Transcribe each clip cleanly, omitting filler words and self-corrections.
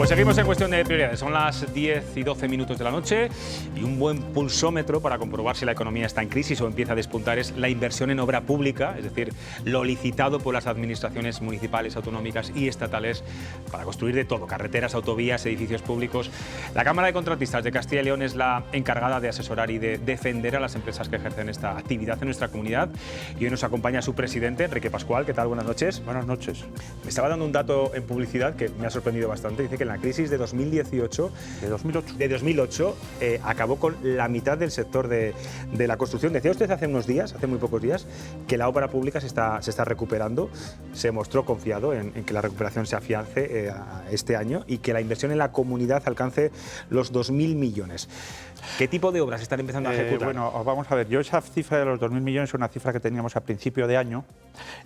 Pues seguimos en cuestión de prioridades. Son las 10 y 12 minutos de la noche y un buen pulsómetro para comprobar si la economía está en crisis o empieza a despuntar es la inversión en obra pública, es decir, lo licitado por las administraciones municipales, autonómicas y estatales para construir de todo, carreteras, autovías, edificios públicos. La Cámara de Contratistas de Castilla y León es la encargada de asesorar y de defender a las empresas que ejercen esta actividad en nuestra comunidad. Y hoy nos acompaña su presidente, Enrique Pascual. ¿Qué tal? Buenas noches. Buenas noches. Me estaba dando un dato en publicidad que me ha sorprendido bastante. Dice que en la crisis de 2018, de 2008, acabó con la mitad del sector de la construcción. Decía usted hace unos días, hace muy pocos días, que la obra pública se está recuperando. Se mostró confiado en que la recuperación se afiance este año y que la inversión en la comunidad alcance los 2.000 millones. ¿Qué tipo de obras están empezando a ejecutar? Bueno, vamos a ver, yo esa cifra de los 2.000 millones es una cifra que teníamos a principio de año.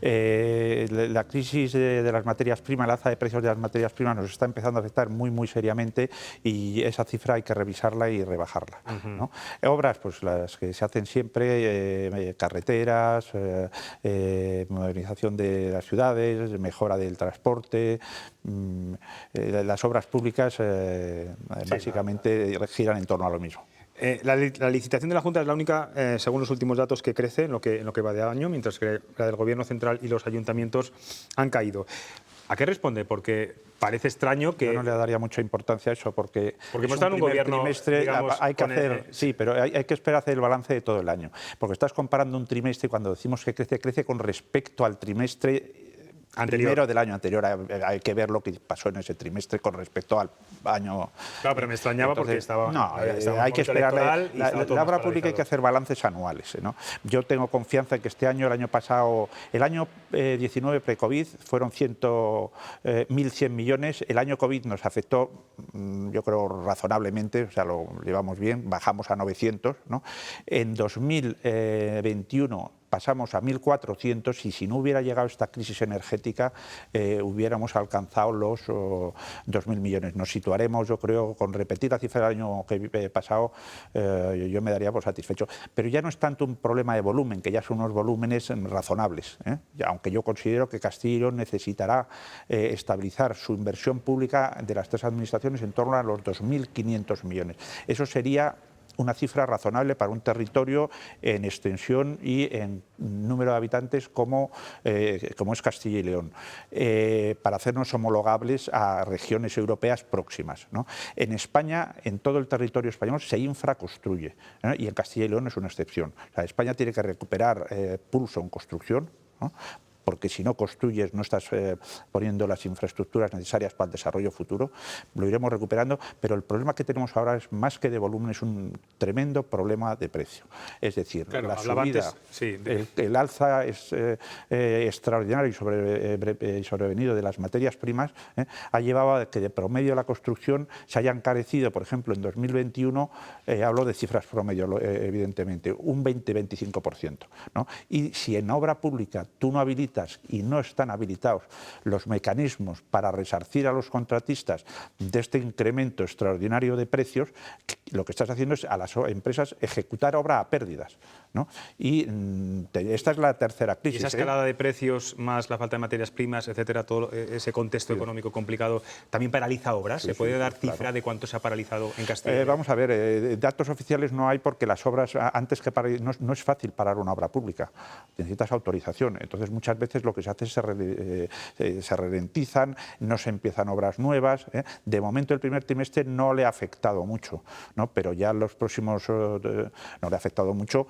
La crisis de las materias primas, el alza de precios de las materias primas nos está empezando a afectar muy seriamente y esa cifra hay que revisarla y rebajarla, ¿no? Obras, pues las que se hacen siempre, carreteras, modernización de las ciudades, mejora del transporte, las obras públicas básicamente giran en torno a lo mismo. La licitación de la Junta es la única, según los últimos datos, que crece en lo que va de año, mientras que la del Gobierno central y los ayuntamientos han caído. ¿A qué responde? Porque parece extraño que... Yo no le daría mucha importancia a eso porque hemos estado en un gobierno, trimestre, digamos, hay que hacer, sí, pero hay que esperar hacer el balance de todo el año, porque estás comparando un trimestre y cuando decimos que crece con respecto al trimestre primero del año anterior. Hay que ver lo que pasó en ese trimestre con respecto al año. Claro, pero me extrañaba. Entonces, porque estaba. No, hay que esperar. La obra pública hay que hacer balances anuales, ¿no? Yo tengo confianza en que este año, el año pasado, el año 19 pre-COVID fueron 1.100 millones. El año COVID nos afectó, yo creo, razonablemente, o sea, lo llevamos bien, bajamos a 900, ¿no? En 2021 pasamos a 1.400 y si no hubiera llegado esta crisis energética hubiéramos alcanzado los 2.000 millones. Nos situaremos, yo creo, con repetir la cifra del año pasado, yo me daría por satisfecho. Pero ya no es tanto un problema de volumen, que ya son unos volúmenes razonables, aunque yo considero que Castilla y León necesitará estabilizar su inversión pública de las tres administraciones en torno a los 2.500 millones. Eso sería una cifra razonable para un territorio en extensión y en número de habitantes como es Castilla y León, para hacernos homologables a regiones europeas próximas, ¿no? En España, en todo el territorio español, se infraconstruye, ¿no? Y en Castilla y León es una excepción. O sea, España tiene que recuperar pulso en construcción, ¿no? Porque si no construyes, no estás poniendo las infraestructuras necesarias para el desarrollo futuro, lo iremos recuperando, pero el problema que tenemos ahora es más que de volumen, es un tremendo problema de precio. Es decir, claro, la subida, el alza es extraordinario y sobrevenido de las materias primas, ha llevado a que de promedio la construcción se haya encarecido, por ejemplo, en 2021, hablo de cifras promedio, evidentemente, un 20-25%, ¿no? Y si en obra pública tú no habilitas y no están habilitados los mecanismos para resarcir a los contratistas de este incremento extraordinario de precios, lo que estás haciendo es a las empresas ejecutar obra a pérdidas, ¿no? Y esta es la tercera crisis. Y esa escalada de precios, más la falta de materias primas, etcétera, todo ese contexto económico complicado, ¿también paraliza obras? ¿Se puede dar cifra de cuánto se ha paralizado en Castilla? Vamos a ver, datos oficiales no hay porque las obras, antes que no es fácil parar una obra pública, necesitas autorización. Entonces muchas veces lo que se hace es se ralentizan, no se empiezan obras nuevas. De momento el primer trimestre no le ha afectado mucho, ¿no? Pero ya los próximos no le ha afectado mucho.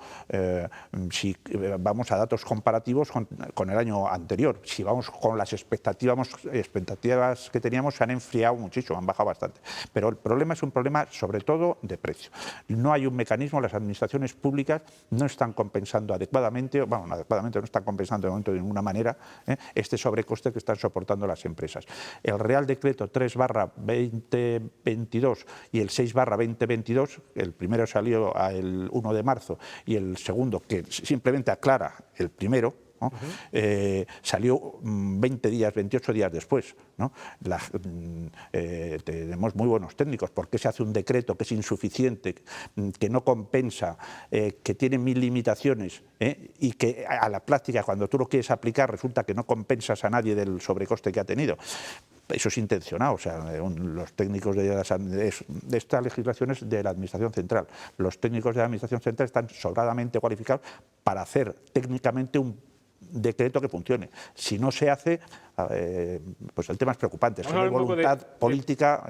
Si vamos a datos comparativos con el año anterior, si vamos con las expectativas que teníamos, se han enfriado muchísimo, han bajado bastante. Pero el problema es un problema sobre todo de precio. No hay un mecanismo, las administraciones públicas no están compensando adecuadamente, bueno, adecuadamente no están compensando de momento de ninguna manera este sobrecoste que están soportando las empresas. El Real Decreto 3/2022 y el 6/2022, el primero salió el 1 de marzo y el segundo, que simplemente aclara el primero, ¿no? Salió 28 días después, ¿no? Tenemos muy buenos técnicos. ¿Por qué se hace un decreto que es insuficiente, que no compensa, que tiene 1000 limitaciones, y que a la práctica, cuando tú lo quieres aplicar, resulta que no compensas a nadie del sobrecoste que ha tenido? eso es intencionado, o sea, los técnicos de esta legislación es de la Administración Central. Los técnicos de la Administración Central están sobradamente cualificados para hacer técnicamente un decreto que funcione. Si no se hace, pues el tema es preocupante. No hay voluntad política,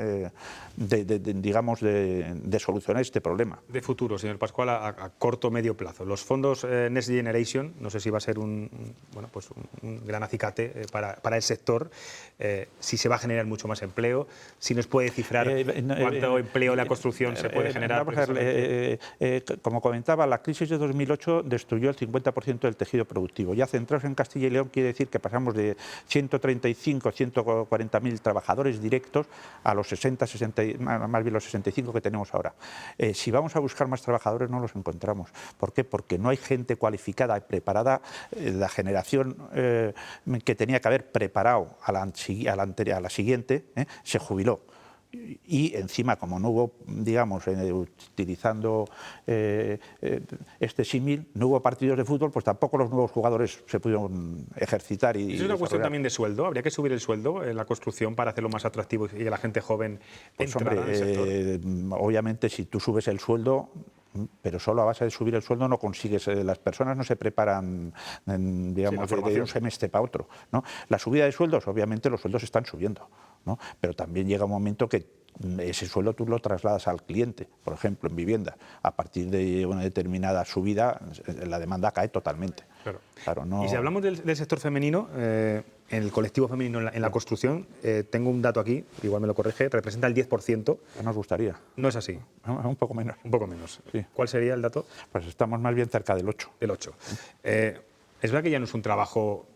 digamos, de solucionar este problema. De futuro, señor Pascual, a corto o medio plazo. Los fondos Next Generation, no sé si va a ser un gran acicate para el sector, si se va a generar mucho más empleo, si nos puede cifrar cuánto empleo en la construcción se puede generar. Como comentaba, la crisis de 2008 destruyó el 50% del tejido productivo. Ya centrados en Castilla y León quiere decir que pasamos de 135, 140.000 trabajadores directos a los 60, más bien los 65 que tenemos ahora. Si vamos a buscar más trabajadores no los encontramos. ¿Por qué? Porque no hay gente cualificada y preparada. La generación que tenía que haber preparado a la siguiente se jubiló. Y encima, como no hubo, digamos, utilizando este símil, no hubo partidos de fútbol, pues tampoco los nuevos jugadores se pudieron ejercitar. ¿Es una cuestión también de sueldo? ¿Habría que subir el sueldo en la construcción para hacerlo más atractivo y que la gente joven entrara en el sector? Obviamente, si tú subes el sueldo, pero solo a base de subir el sueldo no consigues, las personas no se preparan, digamos, de un semestre para otro, ¿no? La subida de sueldos, obviamente los sueldos están subiendo, ¿no? Pero también llega un momento que ese sueldo tú lo trasladas al cliente, por ejemplo, en vivienda. A partir de una determinada subida, la demanda cae totalmente. Claro, no... Y si hablamos del sector femenino, en el colectivo femenino en la construcción, tengo un dato aquí, igual me lo corrige, representa el 10%. Nos gustaría. ¿No es así? Un poco menos. Un poco menos. Sí. ¿Cuál sería el dato? Pues estamos más bien cerca del 8. Del 8. Es verdad que ya no es un trabajo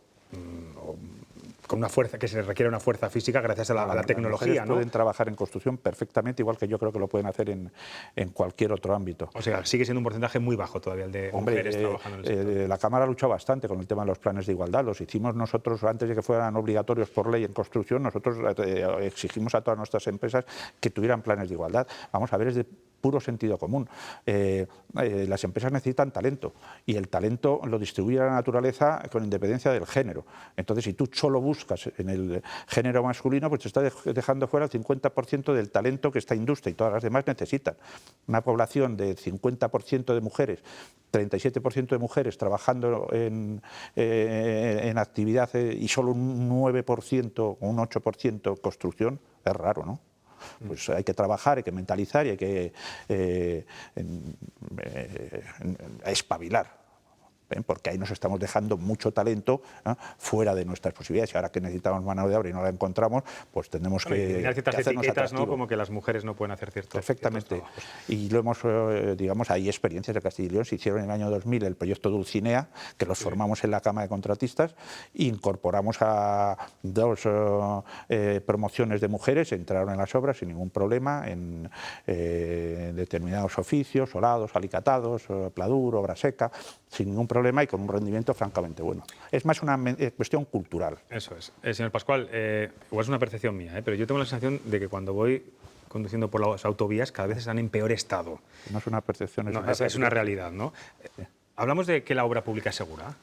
con una fuerza, que se requiere una fuerza física gracias a la tecnología, ¿no? Pueden trabajar en construcción perfectamente, igual que yo creo que lo pueden hacer en cualquier otro ámbito. O sea, sigue siendo un porcentaje muy bajo todavía el de mujeres trabajando en el sector. La Cámara ha luchado bastante con el tema de los planes de igualdad. Los hicimos nosotros antes de que fueran obligatorios por ley en construcción. Nosotros exigimos a todas nuestras empresas que tuvieran planes de igualdad. Vamos a ver, es de puro sentido común. Las empresas necesitan talento y el talento lo distribuye la naturaleza con independencia del género. Entonces, si tú solo buscas en el género masculino, pues te estás dejando fuera el 50% del talento que esta industria y todas las demás necesitan. Una población de 50% de mujeres, 37% de mujeres trabajando en actividad y solo un 9% o un 8% construcción, es raro, ¿no? Pues hay que trabajar, hay que mentalizar y hay que espabilar, porque ahí nos estamos dejando mucho talento fuera de nuestras posibilidades, y ahora que necesitamos mano de obra y no la encontramos, pues tenemos que ciertas etiquetas, ¿no? Como que las mujeres no pueden hacer ciertos Perfectamente. Y lo hemos, digamos, hay experiencias de Castilla y León. Se hicieron en el año 2000 el proyecto Dulcinea, que los formamos en la Cámara de Contratistas, e incorporamos a 2 promociones de mujeres, entraron en las obras sin ningún problema, en determinados oficios, solados, alicatados, pladur, obra seca, sin ningún problema y con un rendimiento francamente bueno. Es más una cuestión cultural. Eso es. Señor Pascual, igual es una percepción mía, pero yo tengo la sensación de que cuando voy conduciendo por las autovías cada vez están en peor estado. No es una percepción, es una realidad, ¿no? Hablamos de que la obra pública es segura.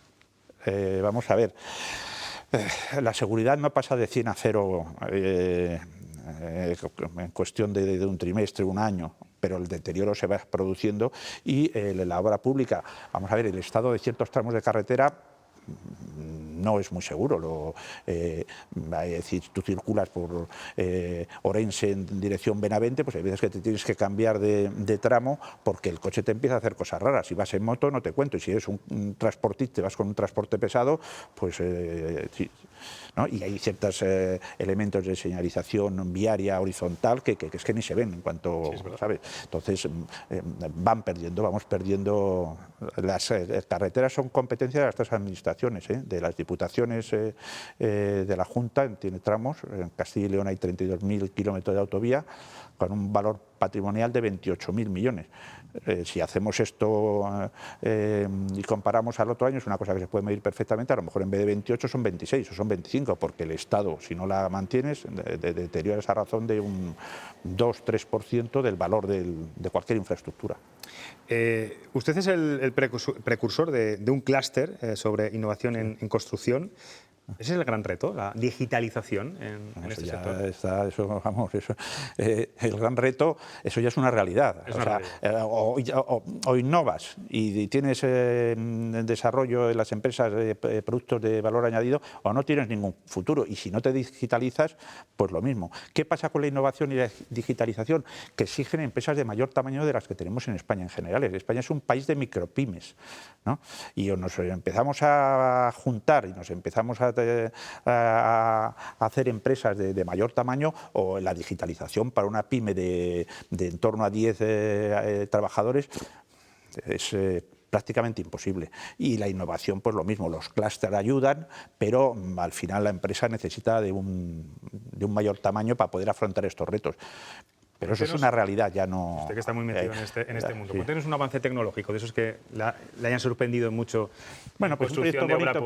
Vamos a ver, la seguridad no pasa de 100 a 0 en cuestión de un trimestre, un año, pero el deterioro se va produciendo y la obra pública, vamos a ver, el estado de ciertos tramos de carretera no es muy seguro. Es decir, tú circulas por Orense en dirección Benavente, pues hay veces que te tienes que cambiar de tramo porque el coche te empieza a hacer cosas raras. Si vas en moto, no te cuento, y si eres un transportista, vas con un transporte pesado, pues sí, ¿no? Y hay ciertos elementos de señalización viaria horizontal que es que ni se ven en cuanto, sí, ¿sabes? Entonces vamos perdiendo. Las carreteras son competencia de las 3 administraciones, de las diputaciones, de la Junta, tiene tramos. En Castilla y León hay 32.000 kilómetros de autovía con un valor patrimonial de 28.000 millones. Si hacemos esto y comparamos al otro año, es una cosa que se puede medir perfectamente. A lo mejor en vez de 28 son 26 o son 25, porque el Estado, si no la mantienes, deteriora esa razón de un 2-3% del valor de cualquier infraestructura. Usted es el precursor de un clúster sobre innovación en construcción. Ese es el gran reto, la digitalización en este sector. El gran reto, eso ya es una realidad. O innovas y tienes desarrollo en las empresas de productos de valor añadido, o no tienes ningún futuro. Y si no te digitalizas, pues lo mismo. ¿Qué pasa con la innovación y la digitalización? Que exigen empresas de mayor tamaño de las que tenemos en España en general. España es un país de micropymes, ¿no? Y o nos empezamos a juntar y nos empezamos a hacer empresas de mayor tamaño, o la digitalización para una pyme de en torno a 10 trabajadores es prácticamente imposible. Y la innovación, pues lo mismo, los clústeres ayudan, pero al final la empresa necesita de un mayor tamaño para poder afrontar estos retos. Pero eso es una realidad, ya no... Usted que está muy metido en este mundo. Sí. Cuéntenos un avance tecnológico, de esos que le hayan sorprendido mucho. Bueno, pues un proyecto bonito,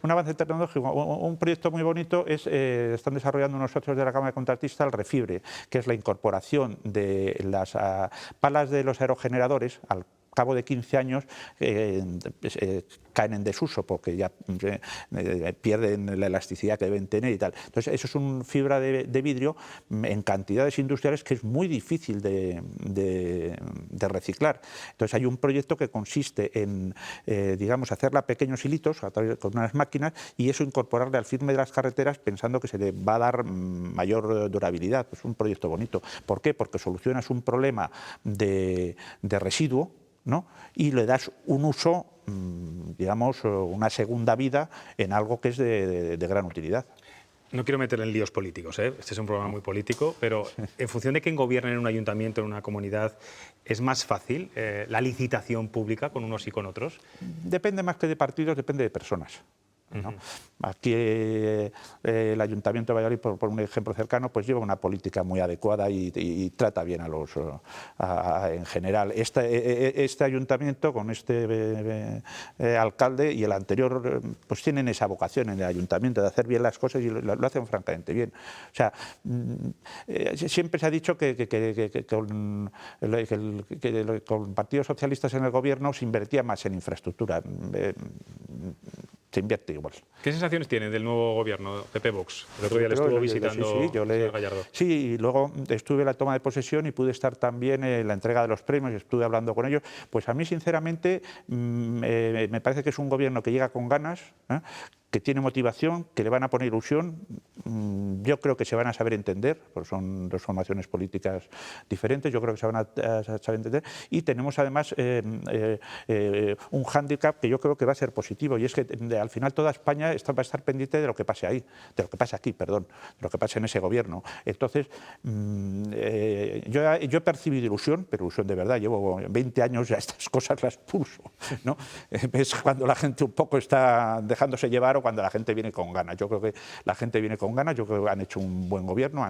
un avance tecnológico, un proyecto muy bonito es, están desarrollando nosotros de la Cámara de Contratistas, el Refibre, que es la incorporación de las palas de los aerogeneradores al cabo de 15 años caen en desuso porque ya pierden la elasticidad que deben tener y tal. Entonces, eso es una fibra de vidrio en cantidades industriales que es muy difícil de reciclar. Entonces, hay un proyecto que consiste en, digamos, hacerla pequeños hilitos con unas máquinas y eso incorporarle al firme de las carreteras pensando que se le va a dar mayor durabilidad. Es un proyecto bonito. ¿Por qué? Porque solucionas un problema de residuo, ¿no? Y le das un uso, digamos, una segunda vida en algo que es de gran utilidad. No quiero meterle en líos políticos, ¿eh? Este es un programa muy político, pero en función de quién gobierne en un ayuntamiento, en una comunidad, ¿es más fácil la licitación pública con unos y con otros? Depende más que de partidos, depende de personas, ¿no? Aquí el Ayuntamiento de Valladolid, por un ejemplo cercano, pues lleva una política muy adecuada y trata bien a los en general. Este ayuntamiento con este alcalde y el anterior pues tienen esa vocación en el ayuntamiento de hacer bien las cosas y lo hacen francamente bien. O sea, siempre se ha dicho que con partidos socialistas en el gobierno se invertía más en infraestructura. Se invierte igual. ¿Qué sensaciones tiene del nuevo gobierno PP Vox? El otro día le estuvo visitando Gallardo. Sí, y luego estuve en la toma de posesión y pude estar también en la entrega de los premios y estuve hablando con ellos. Pues a mí, sinceramente, me parece que es un gobierno que llega con ganas, que tiene motivación, que le van a poner ilusión. Yo creo que se van a saber entender, porque son dos formaciones políticas diferentes, yo creo que se van a saber entender. Y tenemos además un hándicap que yo creo que va a ser positivo, y es que al final toda España va a estar pendiente de lo que pase ahí, de lo que pase aquí, perdón, de lo que pase en ese gobierno. Entonces, yo he percibido ilusión, pero ilusión de verdad, llevo 20 años ya estas cosas las pulso, ¿no? Es cuando la gente un poco está dejándose llevar o cuando la gente viene con ganas. Yo creo que la gente viene con ganas, yo creo que han hecho un buen gobierno,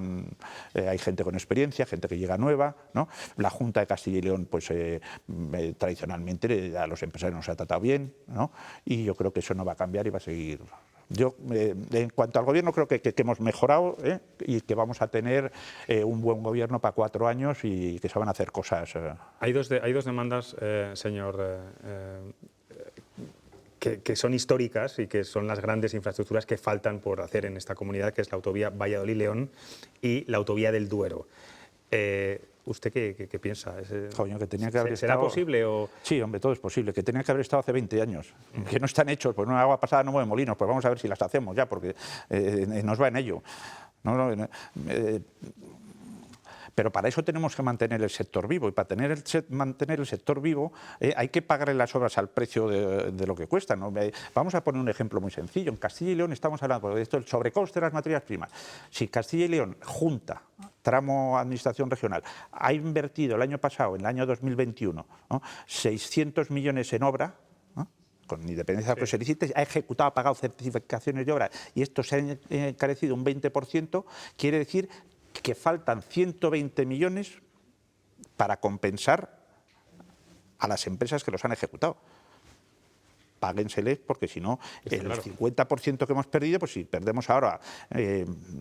hay gente con experiencia, gente que llega nueva, ¿no? La Junta de Castilla y León, pues tradicionalmente a los empresarios nos ha tratado bien, ¿no? Y yo creo que eso no va a cambiar y va a seguir. Yo, en cuanto al gobierno, creo que hemos mejorado y que vamos a tener un buen gobierno para 4 años y que se van a hacer cosas. Hay dos demandas, señor, que son históricas y que son las grandes infraestructuras que faltan por hacer en esta comunidad, que es la autovía Valladolid-León y la autovía del Duero. ¿Usted qué piensa? Coño, que tenía que haber ¿Será estado... posible o...? Sí, hombre, todo es posible. Que tenía que haber estado hace 20 años. Que no están hechos, pues una agua pasada no mueve molinos, pues vamos a ver si las hacemos ya, porque nos va en ello. Pero para eso tenemos que mantener el sector vivo, y para mantener el sector vivo hay que pagarle las obras al precio de lo que cuestan, ¿no? Vamos a poner un ejemplo muy sencillo. En Castilla y León estamos hablando de esto, el sobrecoste de las materias primas. Si Castilla y León, Junta, tramo Administración Regional, ha invertido el año pasado, en el año 2021, ¿no?, 600 millones en obra, ¿no?, con independencia de lo que se licite, ha ejecutado, ha pagado certificaciones de obra, y esto se ha encarecido un 20%, quiere decir que faltan 120 millones para compensar a las empresas que los han ejecutado. Páguenseles, porque si no, el 50% que hemos perdido, pues si perdemos ahora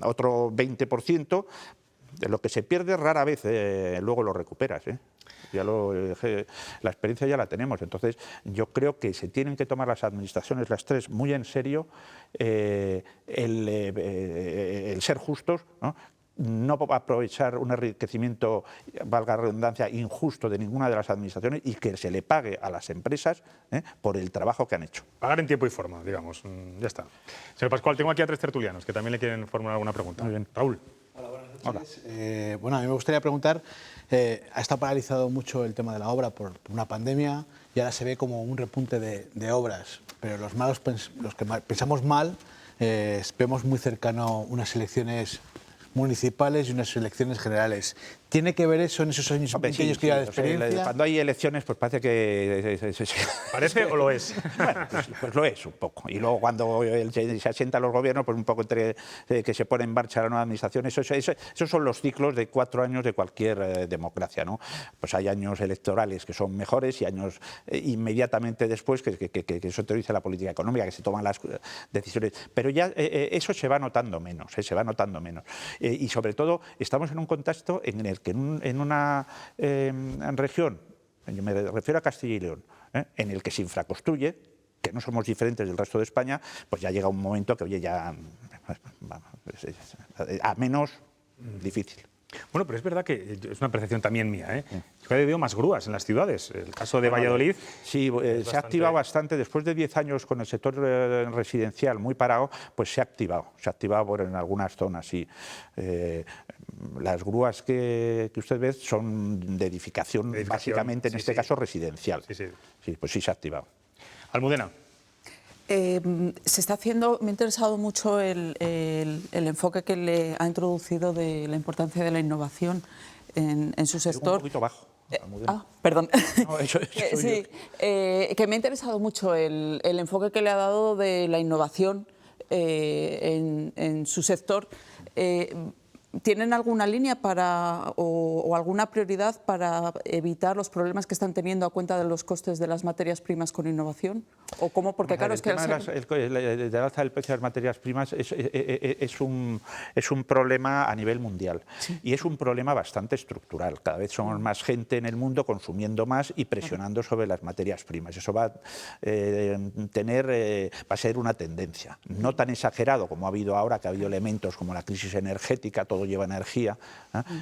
otro 20%, Lo que se pierde rara vez luego lo recuperas, ¿eh? La experiencia ya la tenemos. Entonces, yo creo que se tienen que tomar las administraciones, las tres, muy en serio el ser justos, ¿no? No aprovechar un enriquecimiento, valga la redundancia, injusto de ninguna de las administraciones y que se le pague a las empresas por el trabajo que han hecho. Pagar en tiempo y forma, digamos. Ya está. Señor Pascual, tengo aquí a tres tertulianos que también le quieren formular alguna pregunta. Muy bien. Raúl. Hola, buenas noches. Bueno, a mí me gustaría preguntar, ha estado paralizado mucho el tema de la obra por una pandemia y ahora se ve como un repunte de obras, pero los que pensamos mal, vemos muy cercano unas elecciones municipales y unas elecciones generales. ¿Tiene que ver eso en esos años pequeños que ya de experiencia? Cuando hay elecciones, pues parece que... ¿Parece o lo es? Bueno, pues lo es un poco. Y luego cuando se asientan los gobiernos, pues un poco entre que se pone en marcha la nueva administración, esos son los ciclos de 4 años de cualquier democracia, ¿no? Pues hay años electorales que son mejores y años inmediatamente después que eso te dice la política económica, que se toman las decisiones. Pero ya eso se va notando menos, se va notando menos. Y sobre todo estamos en un contexto en el que en una región, yo me refiero a Castilla y León, en el que se infraconstruye, que no somos diferentes del resto de España, pues ya llega un momento que, oye, ya a menos difícil. Bueno, pero es verdad que es una percepción también mía, ¿eh? Yo cada vez veo más grúas en las ciudades. El caso de Valladolid... Sí, se ha activado bastante. Después de 10 años con el sector residencial muy parado, pues se ha activado en algunas zonas, sí. Las grúas que usted ve son de edificación básicamente, en este caso, residencial. Sí, pues sí se ha activado. Almudena. Se está haciendo, me ha interesado mucho el enfoque que le ha introducido de la importancia de la innovación en su sector. Un poquito bajo. Perdón. No, eso sí, que me ha interesado mucho el enfoque que le ha dado de la innovación en su sector. ¿Tienen alguna línea o alguna prioridad para evitar los problemas que están teniendo a cuenta de los costes de las materias primas con innovación? ¿O cómo? Porque claro, es que... El alza del precio de las materias primas es un problema a nivel mundial. Sí. Y es un problema bastante estructural. Cada vez somos más gente en el mundo consumiendo más y presionando sobre las materias primas. Eso va a ser una tendencia. No tan exagerado como ha habido ahora, que ha habido elementos como la crisis energética, todo lleva energía,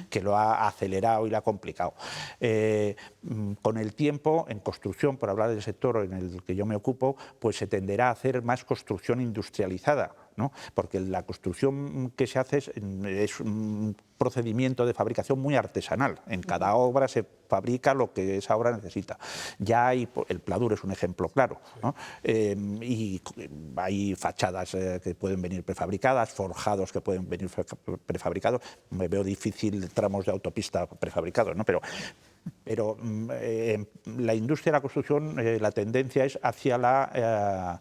que lo ha acelerado y lo ha complicado. Con el tiempo, en construcción, por hablar del sector en el que yo me ocupo, pues se tenderá a hacer más construcción industrializada, ¿no? Porque la construcción que se hace es un procedimiento de fabricación muy artesanal. En cada obra se fabrica lo que esa obra necesita. Ya hay, el pladur es un ejemplo claro, ¿no? Y hay fachadas que pueden venir prefabricadas, forjados que pueden venir prefabricados. Me veo difícil tramos de autopista prefabricados, ¿no? Pero la industria de la construcción, la tendencia es hacia la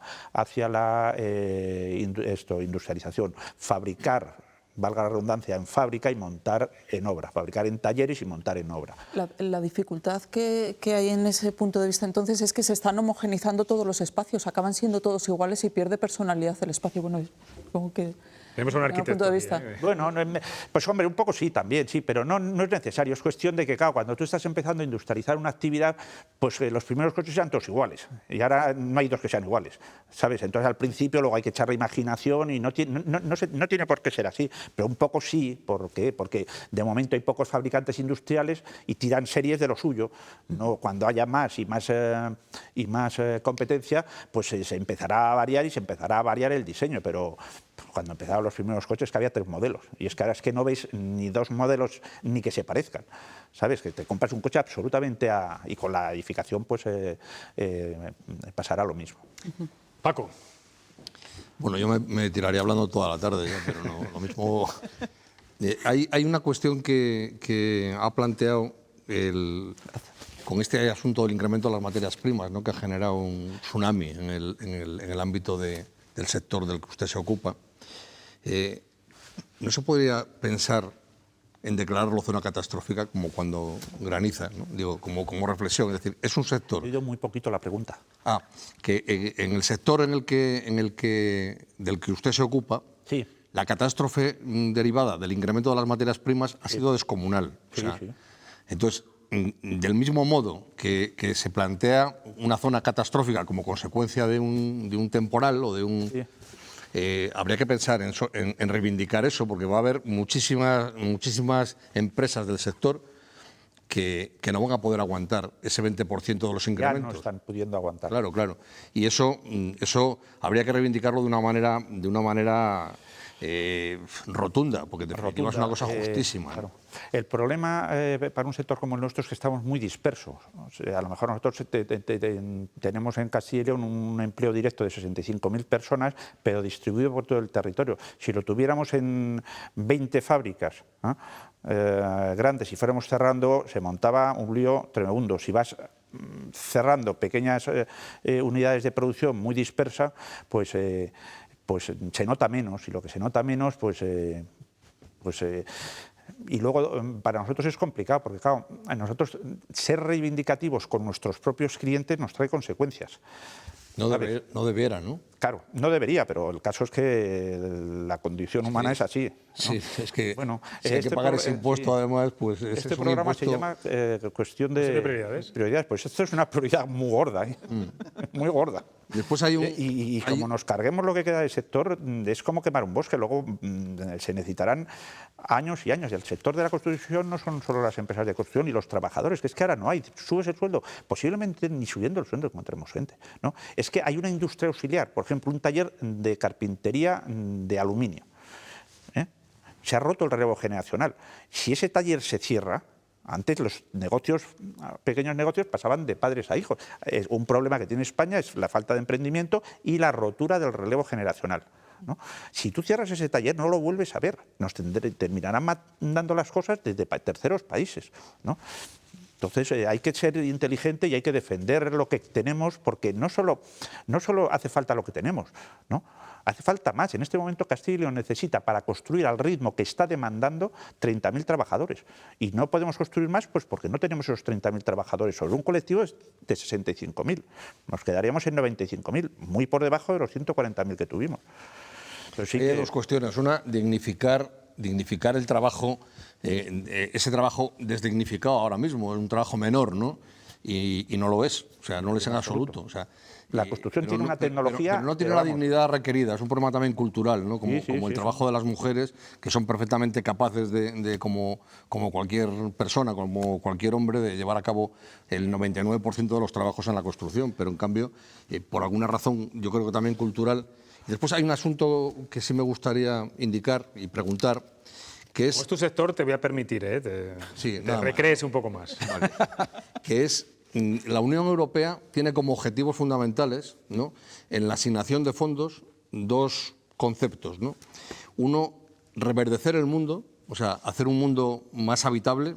industrialización, fabricar, valga la redundancia, en fábrica y montar en obra, fabricar en talleres y montar en obra. La dificultad que hay en ese punto de vista entonces es que se están homogeneizando todos los espacios, acaban siendo todos iguales y pierde personalidad el espacio. Bueno, como que... Tenemos un arquitecto. Bueno, pues hombre, un poco sí, también, sí, pero no es necesario. Es cuestión de que, claro, cuando tú estás empezando a industrializar una actividad, pues los primeros coches sean todos iguales. Y ahora no hay dos que sean iguales, ¿sabes? Entonces al principio luego hay que echar la imaginación y no tiene por qué ser así. Pero un poco sí, ¿por qué? Porque de momento hay pocos fabricantes industriales y tiran series de lo suyo. No, cuando haya más y más competencia, pues se empezará a variar y se empezará a variar el diseño, pero cuando empezaron los primeros coches que había 3 modelos y es que ahora es que no veis ni 2 modelos ni que se parezcan, ¿sabes? Que te compras un coche absolutamente y con la edificación pues pasará lo mismo. Paco. Bueno, yo me tiraría hablando toda la tarde, ya, pero no, lo mismo... hay una cuestión que ha planteado con este asunto del incremento de las materias primas, ¿no? Que ha generado un tsunami en el ámbito del sector del que usted se ocupa. ¿No se podría pensar en declararlo zona catastrófica como cuando graniza, ¿no? Digo, como reflexión, es decir, es un sector... He oído muy poquito la pregunta. Que en el sector del que usted se ocupa, sí, la catástrofe derivada del incremento de las materias primas ha sido descomunal. Sí, o sea, sí. Entonces, del mismo modo que se plantea una zona catastrófica como consecuencia de un temporal o de un... Sí. Habría que pensar en reivindicar eso, porque va a haber muchísimas empresas del sector que no van a poder aguantar ese 20% de los incrementos. Ya no están pudiendo aguantar. Claro, claro. Y eso habría que reivindicarlo de una manera rotunda, porque en definitiva es una cosa justísima. Claro. El problema para un sector como el nuestro es que estamos muy dispersos. O sea, a lo mejor nosotros tenemos en Castilla y León un empleo directo de 65.000 personas, pero distribuido por todo el territorio. Si lo tuviéramos en 20 fábricas grandes y fuéramos cerrando, se montaba un lío tremendo. Si vas cerrando pequeñas unidades de producción muy dispersas, pues se nota menos, y lo que se nota menos, y luego para nosotros es complicado, porque claro, a nosotros ser reivindicativos con nuestros propios clientes nos trae consecuencias. No debiera, ¿no? Claro, no debería, pero el caso es que la condición humana es así, ¿no? Sí, es que bueno, si hay que pagar ese impuesto, además, pues es este un programa impuesto... se llama cuestión de prioridades. Pues esto es una prioridad muy gorda, muy gorda. Después hay un... Y como nos carguemos lo que queda del sector, es como quemar un bosque. Luego se necesitarán años y años. Y el sector de la construcción no son solo las empresas de construcción y los trabajadores, que es que ahora no hay. Subes el sueldo, posiblemente ni subiendo el sueldo encontremos gente, ¿no? Es que hay una industria auxiliar, por ejemplo, un taller de carpintería de aluminio. Se ha roto el relevo generacional. Si ese taller se cierra, antes los negocios, pequeños negocios, pasaban de padres a hijos. Un problema que tiene España es la falta de emprendimiento y la rotura del relevo generacional, ¿no? Si tú cierras ese taller, no lo vuelves a ver. Nos terminarán mandando las cosas desde terceros países, ¿no? Entonces hay que ser inteligente y hay que defender lo que tenemos, porque no solo hace falta lo que tenemos, ¿no? Hace falta más. En este momento Castilla y León necesita, para construir al ritmo que está demandando, 30.000 trabajadores. Y no podemos construir más pues porque no tenemos esos 30.000 trabajadores sobre un colectivo de 65.000. Nos quedaríamos en 95.000, muy por debajo de los 140.000 que tuvimos. Sí hay dos cuestiones. Una, dignificar el trabajo, ese trabajo desdignificado ahora mismo, es un trabajo menor, ¿no? Y no lo es, o sea, no lo es en absoluto. O sea, la construcción tiene una tecnología... Pero no tiene la dignidad requerida, es un problema también cultural, ¿no? Como el trabajo de las mujeres, que son perfectamente capaces como cualquier persona, como cualquier hombre, de llevar a cabo el 99% de los trabajos en la construcción, pero en cambio, por alguna razón, yo creo que también cultural. Y después hay un asunto que sí me gustaría indicar y preguntar, que es... Como es tu sector, te voy a permitir, te recrees un poco más. Vale. Que es... La Unión Europea tiene como objetivos fundamentales, ¿no?, en la asignación de fondos, dos conceptos, ¿no? Uno, reverdecer el mundo, o sea, hacer un mundo más habitable,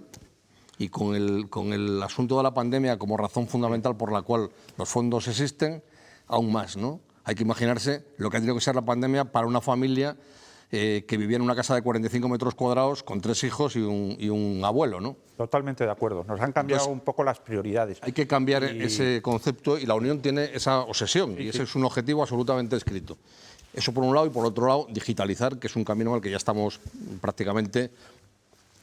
y con el asunto de la pandemia como razón fundamental por la cual los fondos existen, aún más, ¿no? Hay que imaginarse lo que ha tenido que ser la pandemia para una familia que vivía en una casa de 45 metros cuadrados con 3 hijos y un abuelo, ¿no? Totalmente de acuerdo. Nos han cambiado un poco las prioridades. Hay que cambiar ese concepto, y la Unión tiene esa obsesión, y ese es un objetivo absolutamente escrito. Eso por un lado, y por otro lado, digitalizar, que es un camino al que ya estamos prácticamente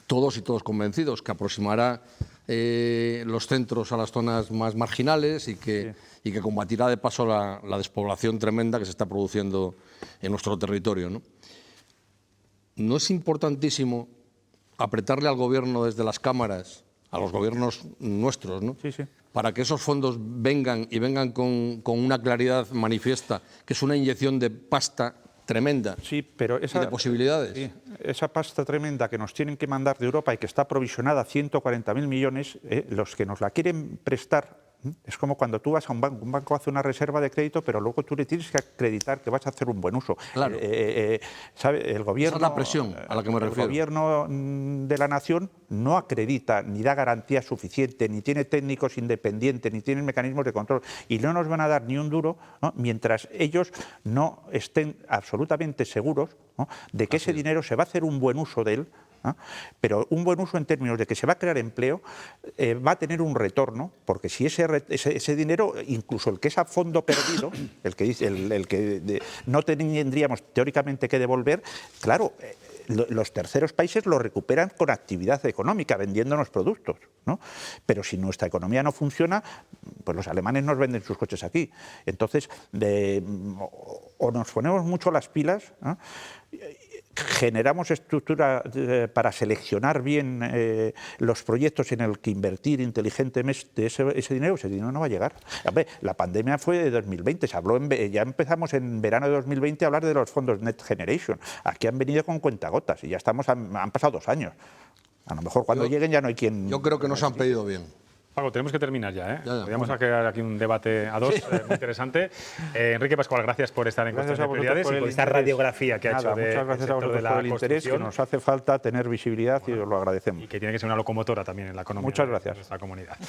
todos y todos convencidos, que aproximará los centros a las zonas más marginales y que combatirá de paso la despoblación tremenda que se está produciendo en nuestro territorio, ¿no? ¿No es importantísimo apretarle al Gobierno desde las cámaras, a los gobiernos nuestros, ¿no?, para que esos fondos vengan con una claridad manifiesta, que es una inyección de pasta tremenda, pero y de posibilidades? Sí, esa pasta tremenda que nos tienen que mandar de Europa y que está provisionada a 140.000 millones, los que nos la quieren prestar, es como cuando tú vas a un banco hace una reserva de crédito, pero luego tú le tienes que acreditar que vas a hacer un buen uso. Claro. El gobierno, esa es la presión a la que me refiero. El gobierno de la nación no acredita ni da garantía suficiente, ni tiene técnicos independientes, ni tiene mecanismos de control, y no nos van a dar ni un duro, ¿no?, mientras ellos no estén absolutamente seguros, ¿no?, de que ese dinero se va a hacer un buen uso de él, ¿no? Pero un buen uso en términos de que se va a crear empleo, va a tener un retorno, porque si ese dinero, incluso el que es a fondo perdido, el que no tendríamos teóricamente que devolver, claro, los terceros países lo recuperan con actividad económica, vendiéndonos productos, ¿no? Pero si nuestra economía no funciona, pues los alemanes nos venden sus coches aquí. Entonces, o nos ponemos mucho las pilas, ¿no? Generamos estructura para seleccionar bien los proyectos en el que invertir inteligentemente ese dinero no va a llegar. La pandemia fue de 2020, se habló ya empezamos en verano de 2020 a hablar de los fondos Next Generation. Aquí han venido con cuentagotas y ya han pasado 2 años. A lo mejor cuando lleguen ya no hay quien... Yo creo que nos han pedido bien. Paco, tenemos que terminar ya, ¿eh? Ya, Podríamos crear aquí un debate a dos muy interesante. Enrique Pascual, gracias por estar en Cuestión de Prioridades y por esta radiografía que ha hecho del muchas gracias a vosotros por el interés, que nos hace falta tener visibilidad y os lo agradecemos. Y que tiene que ser una locomotora también en la economía muchas gracias. de nuestra comunidad.